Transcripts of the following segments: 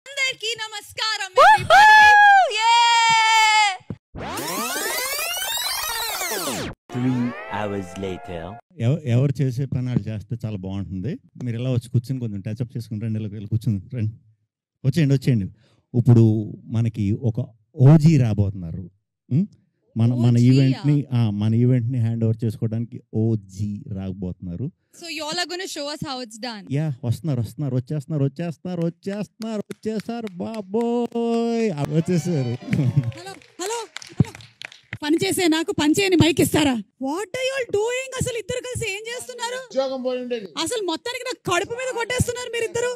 అందరికీ నమస్కారం. 3 hours later. ఎవరు చేసే పని వాళ్ళు చేస్తే చాలా బాగుంటుంది. మీరు ఇలా వచ్చి కూర్చొని కొంచెం టచ్అప్ చేసుకుని రండి, ఇలా కూర్చుని రండి, వచ్చేయండి. ఇప్పుడు మనకి ఒక ఓజీ రాబోతున్నారు. మన ఈవెంట్ని హ్యాండ్ ఓవర్ చేసుకోవడానికి ఓజీ రాబోతున్నారు. So you all are going to show us how it's done. Yeah, వచ్చేస్తారు బాబోయ్, వచ్చేసారు. హలో పని చేసే నాకు పని చేయని మైక్ ఇస్తారా? What are you all doing? అసలు ఇద్దరు కలిసి ఏం చేస్తున్నారు? అసలు మొత్తానికి నాకు కడుపు మీద కొట్టేస్తున్నారు మీరిద్దరు.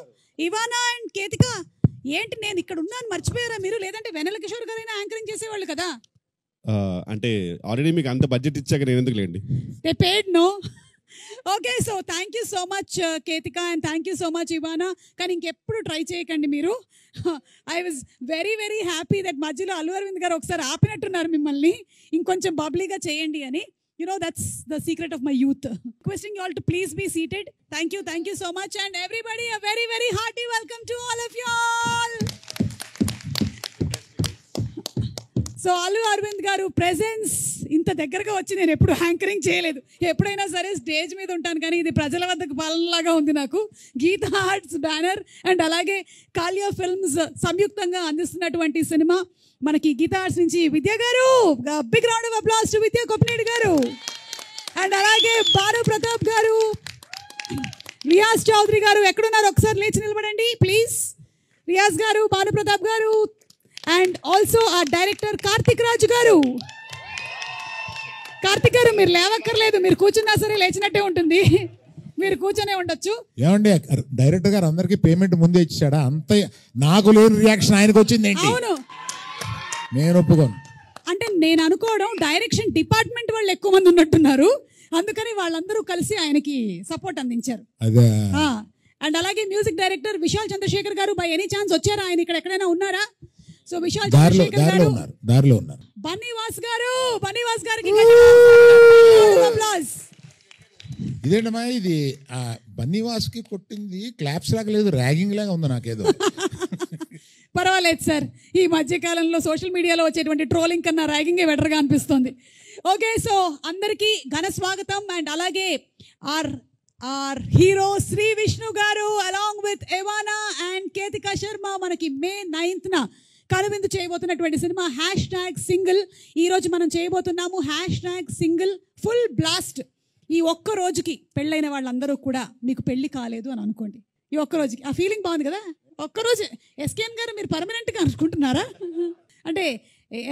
ఇవానా అండ్ కేతిక, ఏంటి నేను ఇక్కడ ఉన్నాను మర్చిపోయారా మీరు? లేదంటే వెన్నెల కిషోర్ గారైనా యాంకరింగ్ చేసేవాళ్ళు కదా. అంటే ఆల్రెడీ మీకు అంత బడ్జెట్ ఇచ్చాక నేను ఎందుకు లేండి. They paid no. Okay, so thank you so much Ketika and thank you so much Ivana. కానీ ఇంకెప్పుడు ట్రై చేయకండి మీరు. I was very very happy that మధ్యలో అల్లు అరవింద్ గారు ఒకసారి ఆపినట్టున్నారు మిమ్మల్ని, ఇంకొంచెం బబ్లీగా చేయండి అని. You know, that's the secret of my youth. Requesting you all to please be seated. Thank you so much, and everybody a very very hearty welcome to all of you all. So Allu Aravind గారు presence ఇంత దగ్గరగా వచ్చి నేను ఎప్పుడు anchoring చేయలేదు. ఎప్పుడైనా సరే stage మీద ఉంటాను, కానీ ఇది ప్రజల వద్దకు పాలనలాగా ఉంది నాకు. గీతా ఆర్ట్స్ బ్యానర్ అండ్ అలాగే కాలియా ఫిల్మ్స్ సంయుక్తంగా అందిస్తున్నటువంటి సినిమా మనకి గీతా ఆర్ట్స్ నుంచి విద్య గారు, big round of applause to Vidya Koppanedu గారు, అండ్ అలాగే భాను ప్రతాప్ గారు, రియాజ్ చౌదరి గారు. ఎక్కడున్నారు? ఒకసారి లేచి నిలబడండి ప్లీజ్. రియాజ్ గారు, భాను ప్రతాప్ గారు, అండ్ ఆల్సో ఆ డైరెక్టర్ కార్తిక్ రాజు గారు. కార్తిక్ గారు మీరు లేవక్కర్లేదు, మీరు కూర్చున్నా సరే లేచినట్టే ఉంటుంది, మీరు కూర్చొనే ఉండొచ్చు. ఏమండి, డైరెక్టర్ గారు అందరికి పేమెంట్ ముందే ఇచ్చాడా? అంత నాకు లేని రియాక్షన్ ఆయనకు వచ్చింది ఏంటి? అవును, నేను ఒప్పుకోను. అంటే నేను అనుకోవడం డైరెక్షన్ డిపార్ట్మెంట్ వాళ్ళు ఎక్కువ మంది ఉన్నట్టున్నారు, అందుకని వాళ్ళందరూ కలిసి ఆయనకి సపోర్ట్ అందించారు. అదే. అండ్ అలాగే మ్యూజిక్ డైరెక్టర్ విశాల్ చంద్రశేఖర్ గారు, బై ఎనీ ఛాన్స్ వచ్చారా? ఆయన ఇక్కడ ఎక్కడైనా ఉన్నారా? సో విశాల్ చంద్రశేఖర్ గారు, దారిలో ఉన్నారు. బన్నీవాస్ గారికి ఇదేంటమ్మా ఇది? బన్నీవాస్ కి కొట్టింది క్లాప్స్ లాగా లేదు, ర్యాగింగ్ లాగా ఉంది నాకేదో. పర్వాలేదు సార్, ఈ మధ్యకాలంలో సోషల్ మీడియాలో వచ్చేటువంటి ట్రోలింగ్ కన్నా ర్యాగింగే బెటర్గా అనిపిస్తుంది. ఓకే, సో అందరికీ ఘన స్వాగతం. అండ్ అలాగే ఆర్ హీరో శ్రీ విష్ణు గారు along with Ivana and Ketika Sharma మనకి May 9th కనువిందు చేయబోతున్నటువంటి సినిమా #సింగిల్. ఈరోజు మనం చేయబోతున్నాము #సింగిల్ ఫుల్ బ్లాస్ట్. ఈ ఒక్క రోజుకి పెళ్ళైన వాళ్ళందరూ కూడా మీకు పెళ్లి కాలేదు అని అనుకోండి. ఈ ఒక్క రోజుకి ఆ ఫీలింగ్ బాగుంది కదా. ఒక్కరోజు ఎస్కేఎన్ గారు మీరు పర్మనెంట్గా అనుకుంటున్నారా? అంటే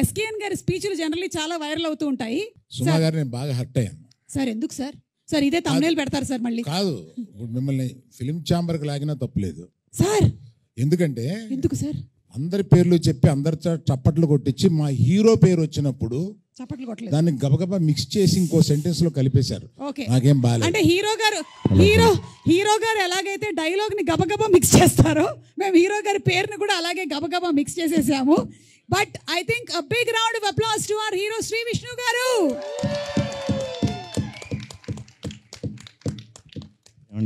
ఎస్కేఎన్ గారి స్పీచ్లు జనరల్లీ చాలా వైరల్ అవుతూ ఉంటాయి. సుమా గారు నేను బాగా హర్ట్ అయ్యాను సార్. ఎందుకు సార్? సార్ ఇదే తమ్నేల్ పెడతారు సార్ మళ్ళీ. కాదు, ఇప్పుడు మిమ్మల్ని ఫిలిం ఛాంబర్కి లాగినా తప్పులేదు సార్. ఎందుకు సార్? అందరి పేర్లు చెప్పి అందరి చప్పట్లు కొట్టించి మా హీరో పేరు వచ్చినప్పుడు చప్పట్లు కొట్టలేదు, దాన్ని గబగబా మిక్స్ చేసి ఇంకో సెంటెన్స్ లో కలిపేశారు. నాకేం బాలేదు. అంటే హీరో గారు ఎలాగైతే డైలాగ్ ని గబగబా మిక్స్ చేస్తారో మేము హీరో గారి పేరుని కూడా అలాగే గబగబా మిక్స్ చేసేసాము. But I think a big round of applause to our hero Shri Vishnu గారు.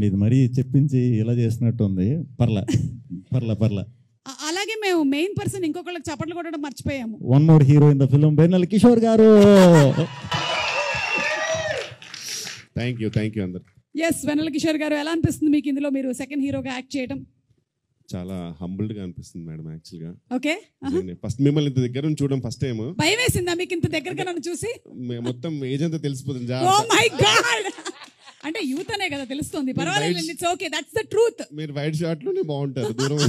ఇది మరీ చెప్పించి ఇలా చేసినట్టు ఉంది. పర్లా. అలాగే మేము మెయిన్ పర్సన్ ఇంకొకళ్ళకి చప్పట్లు కొట్టడం మర్చిపోయాము. One more hero in the film, Vennela Kishore గారు. థ్యాంక్ యూ అందరు. ఎస్, వెన్నెల కిషోర్ గారు, ఎలా అనిపిస్తుంది మీకు ఇందులో మీరు సెకండ్ హీరోగా యాక్ట్ చేయడం? చాలా హంబుల్డ్ గా అనిపిస్తుంది మేడం. యాక్చువల్ గా ఓకే, ఫస్ట్ మిమ్మల్ని ఇంత దగ్గర నుంచి చూడడం ఫస్ట్ టైం. భయం వేసిందా మీకు ఇంత దగ్గరగా నన్ను చూసి? మొత్తం ఏజ్ అంతా తెలిసిపోతుంది. ఓ మై గాడ్, అంటే యూత్ అనే కదా తెలుస్తుంది. పర్వాలేదు, it's okay, that's the truth. మీరు వైట్ షార్ట్ లోనే బాగుంటారు దూరం.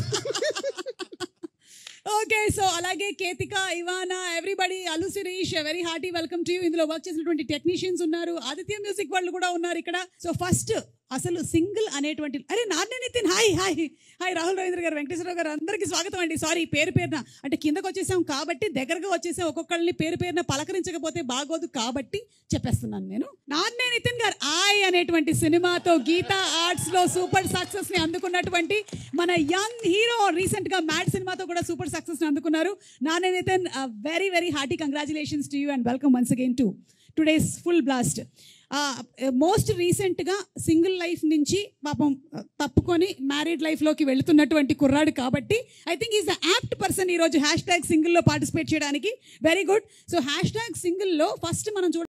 ఓకే, సో అలాగే Ketika, Ivana, everybody, Allu Sirish, very hearty welcome to you. ఇందులో వర్క్ చేసినటువంటి టెక్నీషియన్స్ ఉన్నారు, ఆదిత్య మ్యూజిక్ వాళ్ళు కూడా ఉన్నారు ఇక్కడ. సో ఫస్ట్ అసలు సింగిల్ అనేటువంటి నాన్నే నితిన్, హాయ్ రాహుల్ రవీంద్ర గారు, వెంకటేశ్వరరావు గారు, అందరికీ స్వాగతం అండి. సారీ పేరున అంటే కిందకు వచ్చేసాం కాబట్టి దగ్గరగా వచ్చేసాం, ఒక్కొక్కళ్ళని పేరున పలకరించకపోతే బాగోదు కాబట్టి చెప్పేస్తున్నాను నేను. నాన్నే నితిన్ గారు అనేటువంటి సినిమాతో గీతా ఆర్ట్స్ లో సూపర్ సక్సెస్ ని అందుకున్నటువంటి మన యంగ్ హీరో, రీసెంట్ గా మ్యాడ్ సినిమాతో కూడా సూపర్ సక్సెస్ ని అందుకున్నారు. నాన్నే Nithin, very very hearty congratulations to you and welcome once again to today's full blast. Most రీసెంట్గా సింగిల్ లైఫ్ నుంచి పాపం తప్పుకొని మ్యారీడ్ లైఫ్లోకి వెళుతున్నటువంటి కుర్రాడు కాబట్టి I think is the apt person ఈరోజు #సింగిల్లో పార్టిసిపేట్ చేయడానికి. Very good. సో #సింగిల్లో ఫస్ట్ మనం